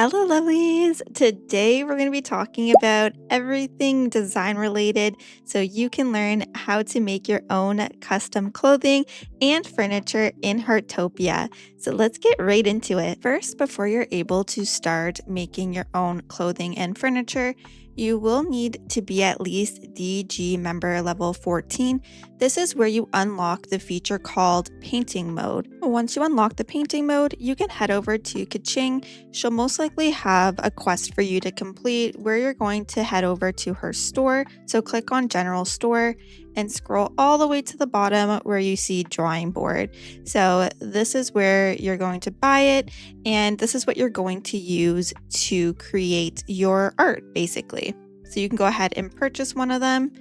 Hello, lovelies! Today we're going to be talking about everything design related so you can learn how to make your own custom clothing and furniture in Heartopia. So let's get right into it. First, before you're able to start making your own clothing and furniture, you will need to be at least DG member level 14. This is where you unlock the feature called painting mode. Once you unlock the painting mode, you can head over to Kaching. She'll most likely have a quest for you to complete where you're going to head over to her store. So click on General Store and scroll all the way to the bottom where you see Drawing Board. So this is where you're going to buy it, and this is what you're going to use to create your art, basically. So you can go ahead and purchase one of them,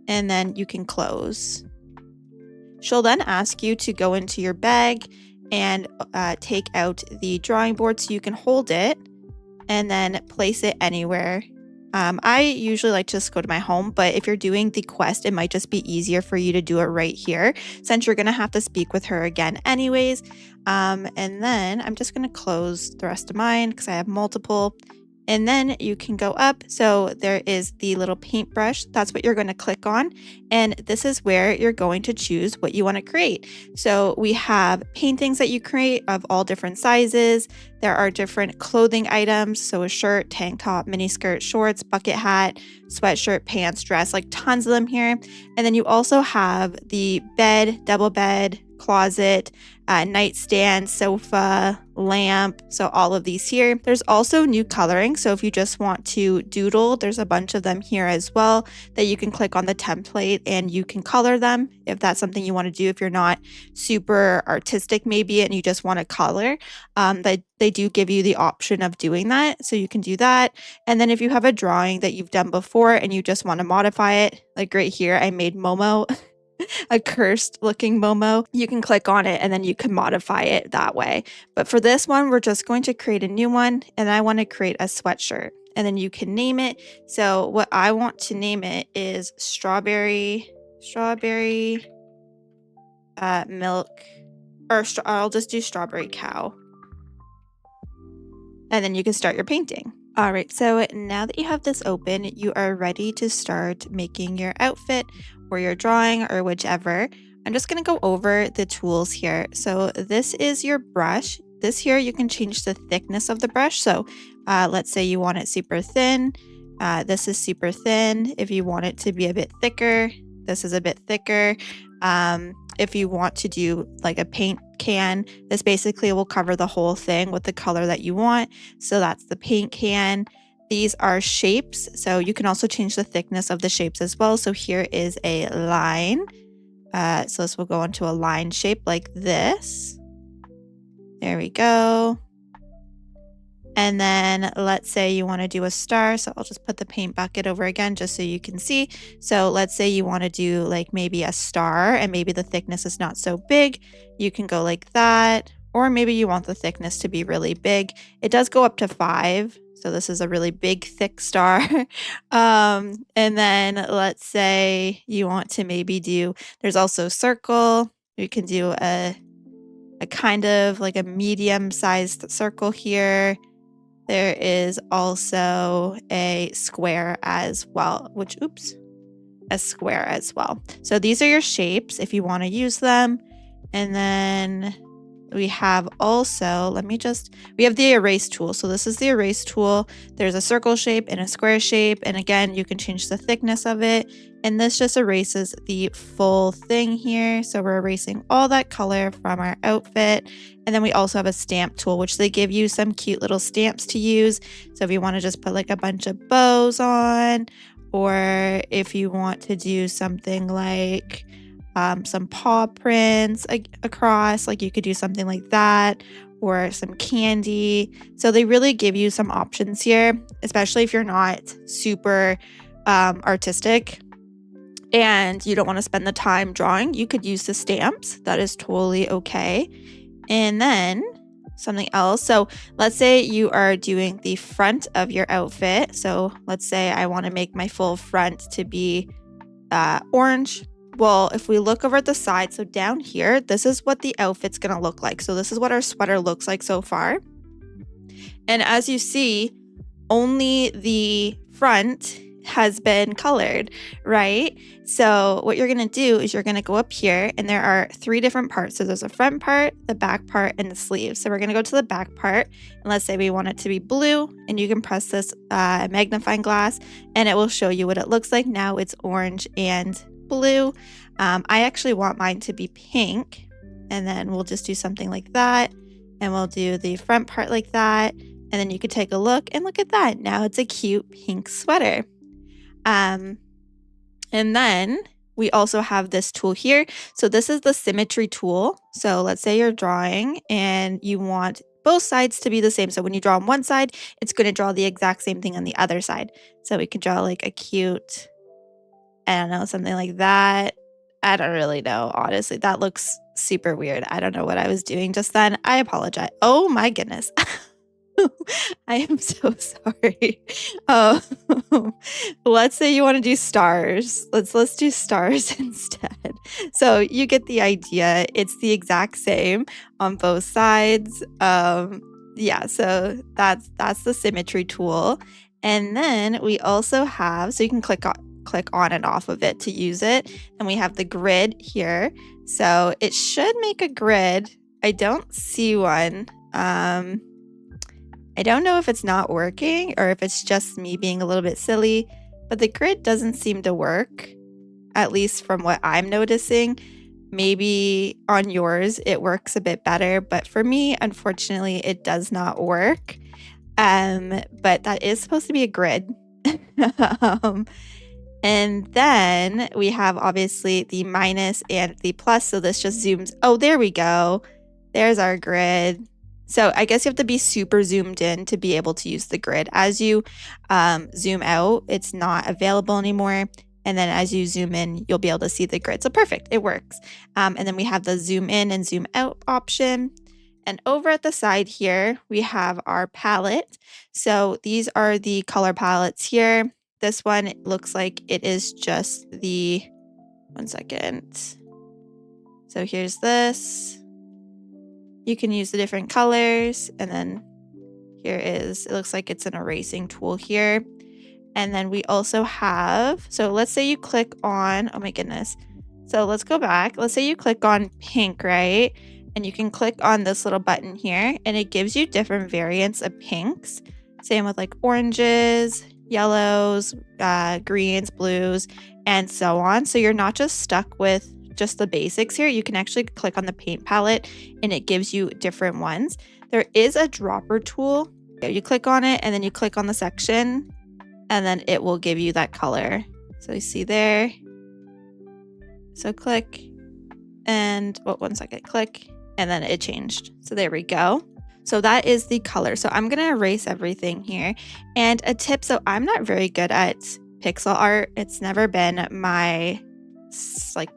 and then you can close. She'll then ask you to go into your bag and take out the drawing board so you can hold it and then place it anywhere. I usually like to just go to my home, but if you're doing the quest, it might just be easier for you to do it right here since you're going to have to speak with her again anyways. And then I'm just going to close the rest of mine because I have multiple. And then you can go up. So there is the little paintbrush. That's what you're going to click on. And this is where you're going to choose what you want to create. So we have paintings that you create of all different sizes. There are different clothing items. So a shirt, tank top, mini skirt, shorts, bucket hat, sweatshirt, pants, dress, like tons of them here. And then you also have the bed, double bed, closet, nightstand, sofa, lamp, so all of these here. There's also new coloring, so if you just want to doodle, there's a bunch of them here as well that you can click on the template and you can color them if that's something you want to do. If you're not super artistic maybe and you just want to color, they do give you the option of doing that, so you can do that. And then if you have a drawing that you've done before and you just want to modify it, like right here I made Momo a cursed looking Momo, you can click on it and then you can modify it that way. But for this one, we're just going to create a new one, and I want to create a sweatshirt, and then you can name it. So what I want to name it is strawberry milk, or I'll just do strawberry cow. And then you can start your painting. All right, so now that you have this open, you are ready to start making your outfit or your drawing or whichever. I'm just going to go over the tools here. So this is your brush. This here, you can change the thickness of the brush. So let's say you want it super thin. This is super thin. If you want it to be a bit thicker, this is a bit thicker. If you want to do like a paint can, this basically will cover the whole thing with the color that you want. So that's the paint can. These are shapes, so you can also change the thickness of the shapes as well. So here is a line. So this will go into a line shape like this. There we go. And then let's say you want to do a star. So I'll just put the paint bucket over again just so you can see. So let's say you want to do like maybe a star and maybe the thickness is not so big. You can go like that. Or maybe you want the thickness to be really big. It does go up to 5. So this is a really big, thick star. And then let's say you want to maybe do, there's also circle. You can do a kind of like a medium-sized circle here. There is also a square as well, a square as well. So these are your shapes if you want to use them. And then we have also, we have the erase tool. So this is the erase tool. There's a circle shape and a square shape. And again, you can change the thickness of it. And this just erases the full thing here. So we're erasing all that color from our outfit. And then we also have a stamp tool, which they give you some cute little stamps to use. So if you want to just put like a bunch of bows on, or if you want to do something like some paw prints across, like you could do something like that, or some candy. So they really give you some options here, especially if you're not super artistic and you don't want to spend the time drawing. You could use the stamps. That is totally okay. And then something else. So let's say you are doing the front of your outfit. So let's say I want to make my full front to be orange. Well, if we look over at the side, so down here, this is what the outfit's going to look like. So this is what our sweater looks like so far. And as you see, only the front has been colored, right? So what you're gonna do is you're gonna go up here and there are 3 different parts. So there's a front part, the back part, and the sleeves. So we're gonna go to the back part and let's say we want it to be blue and you can press this magnifying glass and it will show you what it looks like. Now it's orange and blue. I actually want mine to be pink and then we'll just do something like that and we'll do the front part like that. And then you could take a look and look at that. Now it's a cute pink sweater. And then we also have this tool here. So this is the symmetry tool. So let's say you're drawing and you want both sides to be the same. So when you draw on one side, it's going to draw the exact same thing on the other side. So we could draw like a cute, I don't know, something like that. I don't really know, honestly. That looks super weird. I don't know what I was doing just then. I apologize. Oh my goodness. I am so sorry. Um, let's say you want to do stars. Let's do stars instead. So you get the idea. It's the exact same on both sides. Yeah, so that's the symmetry tool. And then we also have, so you can click on and off of it to use it. And we have the grid here. So it should make a grid. I don't see one. I don't know if it's not working or if it's just me being a little bit silly, but the grid doesn't seem to work, at least from what I'm noticing. Maybe on yours it works a bit better, but for me, unfortunately, it does not work. But that is supposed to be a grid. And then we have obviously the minus and the plus, so this just zooms. Oh, there we go. There's our grid. So I guess you have to be super zoomed in to be able to use the grid. As you zoom out, it's not available anymore. And then as you zoom in, you'll be able to see the grid. So perfect, it works. And then we have the zoom in and zoom out option. And over at the side here, we have our palette. So these are the color palettes here. This one looks like it is just the, one second. So here's this. You can use the different colors, and then here is, it looks like it's an erasing tool here. And then we also have, so let's say you click on, oh my goodness. So let's go back. Let's say you click on pink, right? And you can click on this little button here and it gives you different variants of pinks. Same with like oranges, yellows, greens, blues, and so on. So you're not just stuck with just the basics here. You can actually click on the paint palette and it gives you different ones. There is a dropper tool. You click on it and then you click on the section and then it will give you that color. So you see there. So click and, oh, one second, click, and then it changed. So there we go. So that is the color. So I'm going to erase everything here. And a tip, so I'm not very good at pixel art. It's never been my,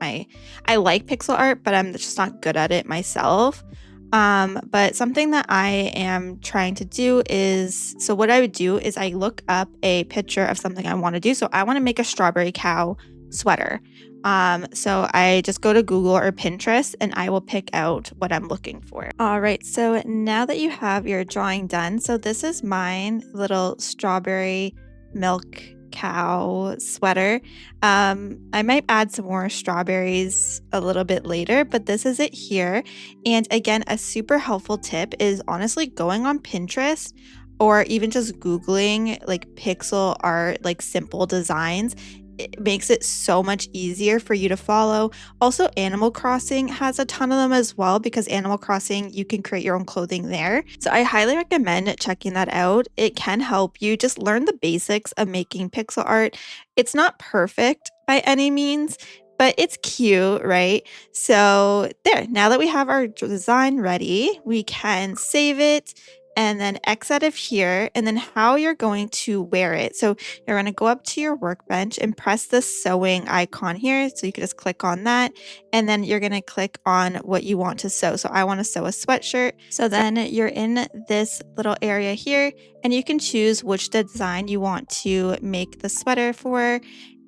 I like pixel art, but I'm just not good at it myself. But something that I am trying to do is, so what I would do is I look up a picture of something I want to do. So I want to make a strawberry cow sweater. So I just go to Google or Pinterest and I will pick out what I'm looking for. All right, so now that you have your drawing done, so this is mine, little strawberry milk cow sweater. I might add some more strawberries a little bit later, but this is it here. And again, a super helpful tip is honestly going on Pinterest or even just Googling like pixel art, like simple designs. It makes it so much easier for you to follow. Also, Animal Crossing has a ton of them as well because Animal Crossing, you can create your own clothing there. So I highly recommend checking that out. It can help you just learn the basics of making pixel art. It's not perfect by any means, but it's cute, right? So there, now that we have our design ready, we can save it and then X out of here, and then how you're going to wear it. So you're going to go up to your workbench and press the sewing icon here. So you can just click on that, and then you're going to click on what you want to sew. So I want to sew a sweatshirt. So then you're in this little area here, and you can choose which design you want to make the sweater for.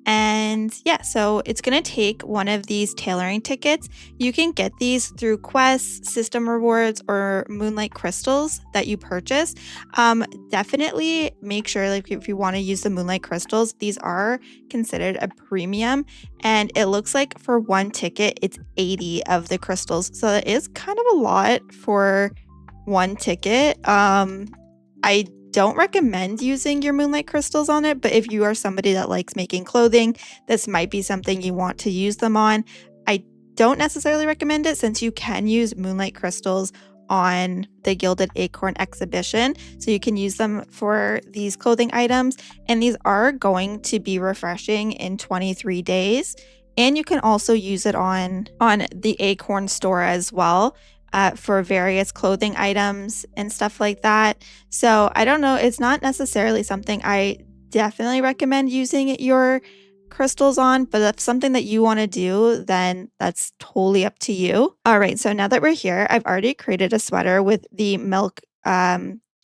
And yeah, so it's going to take one of these tailoring tickets. You can get these through quests, system rewards, or moonlight crystals that you purchase. Definitely make sure, like, if you want to use the moonlight crystals, these are considered a premium. And it looks like for one ticket, it's 80 of the crystals. So it is kind of a lot for one ticket. I don't recommend using your moonlight crystals on it, but if you are somebody that likes making clothing, this might be something you want to use them on. I don't necessarily recommend it since you can use moonlight crystals on the Gilded Acorn exhibition. So you can use them for these clothing items, and these are going to be refreshing in 23 days. And you can also use it on the Acorn store as well. For various clothing items and stuff like that. So I don't know. It's not necessarily something I definitely recommend using your crystals on, but if something that you want to do, then that's totally up to you. All right. So now that we're here, I've already created a sweater with the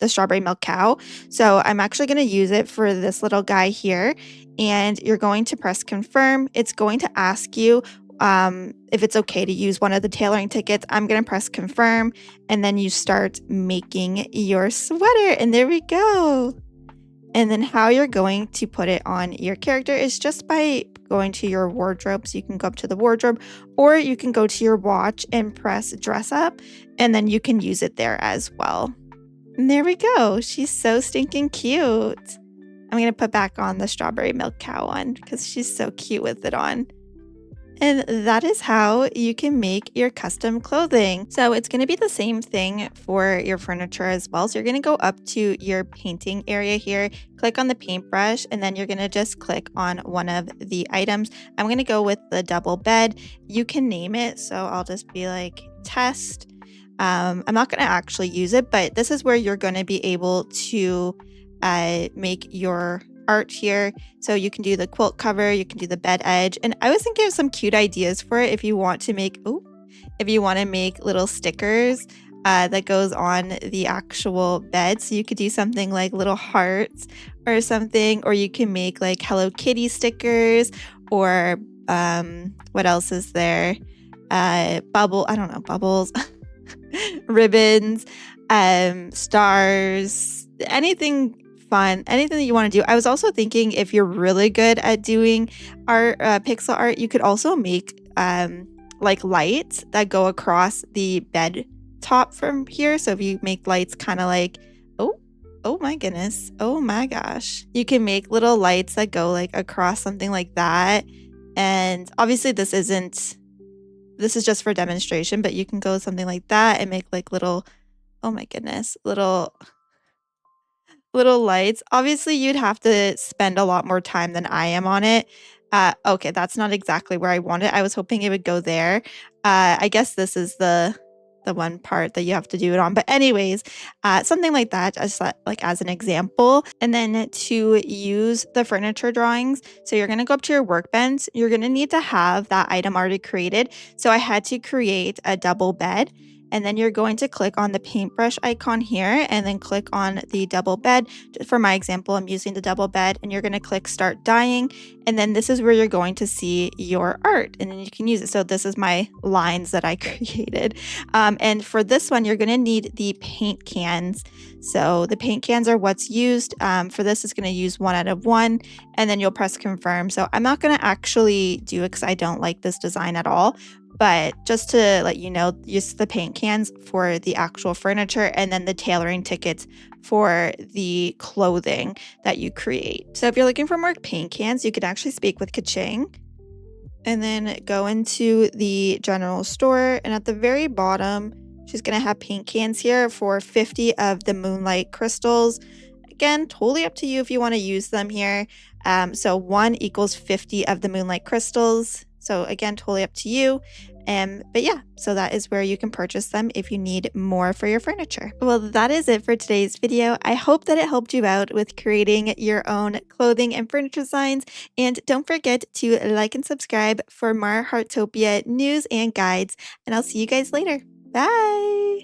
strawberry milk cow. So I'm actually going to use it for this little guy here. And you're going to press confirm. It's going to ask you if it's okay to use one of the tailoring tickets. I'm going to press confirm, and then you start making your sweater, and there we go. And then how you're going to put it on your character is just by going to your wardrobe. So you can go up to the wardrobe, or you can go to your watch and press dress up, and then you can use it there as well. And there we go. She's so stinking cute. I'm going to put back on the strawberry milk cow one because she's so cute with it on. And that is how you can make your custom clothing. So it's going to be the same thing for your furniture as well. So you're going to go up to your painting area here, click on the paintbrush, and then you're going to just click on one of the items. I'm going to go with the double bed. You can name it. So I'll just be like test. I'm not going to actually use it, but this is where you're going to be able to make your art here. So you can do the quilt cover, you can do the bed edge, and I was thinking of some cute ideas for it if you want to make little stickers that goes on the actual bed. So you could do something like little hearts or something, or you can make like Hello Kitty stickers, or what else is there? Bubbles, ribbons, stars, anything fun, anything that you want to do. I was also thinking if you're really good at doing art, pixel art, you could also make like lights that go across the bed top from here. So if you make lights kind of like, oh my goodness, oh my gosh, you can make little lights that go like across something like that. And obviously this is just for demonstration, but you can go something like that and make like little, oh my goodness, little lights. Obviously, you'd have to spend a lot more time than I am on it. Okay, that's not exactly where I want it. I was hoping it would go there. I guess this is the one part that you have to do it on. But anyways, something like that, just like as an example. And then to use the furniture drawings, so you're going to go up to your workbench. You're going to need to have that item already created. So I had to create a double bed. And then you're going to click on the paintbrush icon here and then click on the double bed. For my example, I'm using the double bed, and you're going to click start dyeing. And then this is where you're going to see your art, and then you can use it. So this is my lines that I created. And for this one, you're going to need the paint cans. So the paint cans are what's used. For this, it's going to use 1 out of 1, and then you'll press confirm. So I'm not going to actually do it because I don't like this design at all. But just to let you know, use the paint cans for the actual furniture, and then the tailoring tickets for the clothing that you create. So if you're looking for more paint cans, you could actually speak with Kaching and then go into the general store. And at the very bottom, she's going to have paint cans here for 50 of the moonlight crystals. Again, totally up to you if you want to use them here. So 1 equals 50 of the moonlight crystals. So again, totally up to you. But yeah, so that is where you can purchase them if you need more for your furniture. Well, that is it for today's video. I hope that it helped you out with creating your own clothing and furniture designs. And don't forget to like and subscribe for more Heartopia news and guides. And I'll see you guys later. Bye!